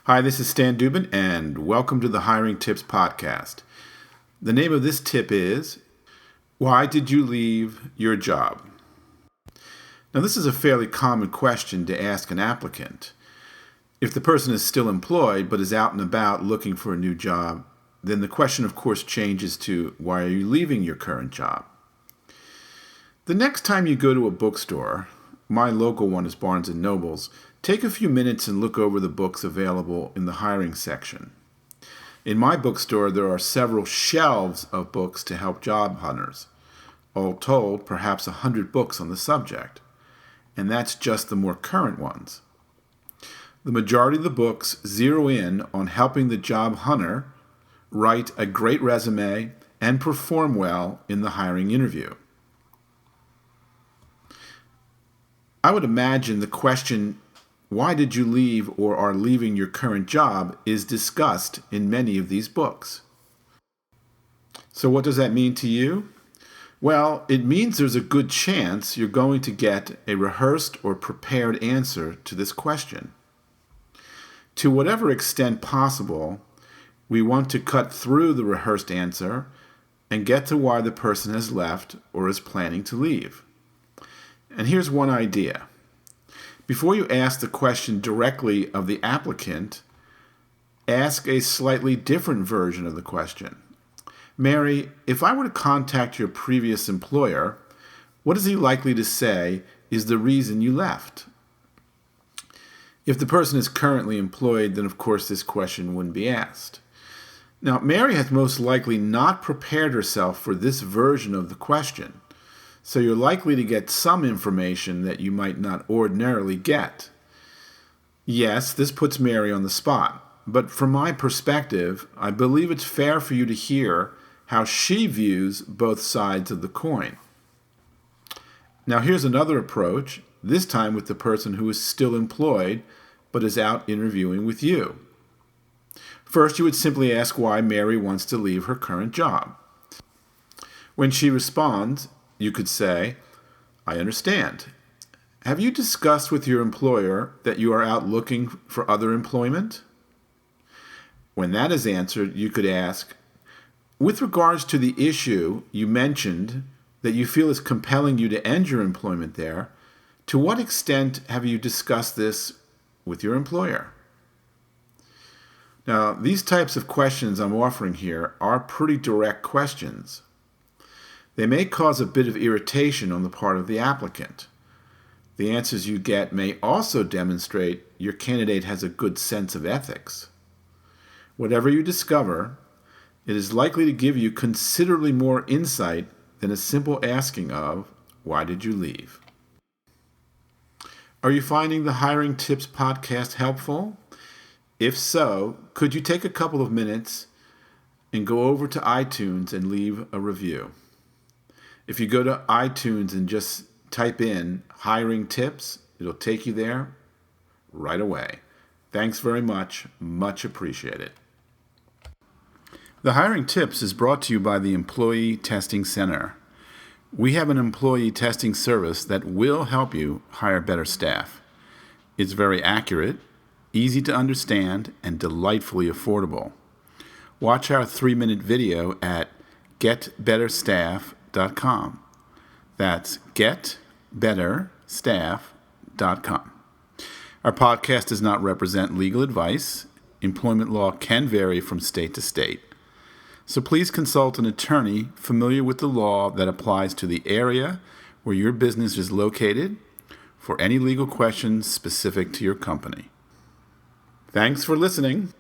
Hi, this is Stan Dubin, and welcome to the Hiring Tips Podcast. The name of this tip is, Why Did You Leave Your Job? Now, this is a fairly common question to ask an applicant. If the person is still employed but is out and about looking for a new job, then the question, of course, changes to, why are you leaving your current job? The next time you go to a bookstore, my local one is Barnes & Noble's, take a few minutes and look over the books available in the hiring section. In my bookstore, there are several shelves of books to help job hunters. All told, perhaps 100 books on the subject. And that's just the more current ones. The majority of the books zero in on helping the job hunter write a great resume and perform well in the hiring interview. I would imagine the question, why did you leave or are leaving your current job, is discussed in many of these books. So what does that mean to you? Well, it means there's a good chance you're going to get a rehearsed or prepared answer to this question. To whatever extent possible, we want to cut through the rehearsed answer and get to why the person has left or is planning to leave. And here's one idea. Before you ask the question directly of the applicant, ask a slightly different version of the question. Mary, if I were to contact your previous employer, what is he likely to say is the reason you left? If the person is currently employed, then of course this question wouldn't be asked. Now, Mary has most likely not prepared herself for this version of the question. So you're likely to get some information that you might not ordinarily get. Yes, this puts Mary on the spot, but from my perspective, I believe it's fair for you to hear how she views both sides of the coin. Now here's another approach, this time with the person who is still employed but is out interviewing with you. First, you would simply ask why Mary wants to leave her current job. When she responds, you could say, I understand. Have you discussed with your employer that you are out looking for other employment? When that is answered, you could ask, with regards to the issue you mentioned that you feel is compelling you to end your employment there, to what extent have you discussed this with your employer? Now, these types of questions I'm offering here are pretty direct questions. They may cause a bit of irritation on the part of the applicant. The answers you get may also demonstrate your candidate has a good sense of ethics. Whatever you discover, it is likely to give you considerably more insight than a simple asking of, why did you leave? Are you finding the Hiring Tips podcast helpful? If so, could you take a couple of minutes and go over to iTunes and leave a review? If you go to iTunes and just type in Hiring Tips, it'll take you there right away. Thanks very much. Much appreciated. The Hiring Tips is brought to you by the Employee Testing Center. We have an employee testing service that will help you hire better staff. It's very accurate, easy to understand, and delightfully affordable. Watch our 3-minute video at getbetterstaff.com. That's getbetterstaff.com. Our podcast does not represent legal advice. Employment law can vary from state to state. So please consult an attorney familiar with the law that applies to the area where your business is located for any legal questions specific to your company. Thanks for listening.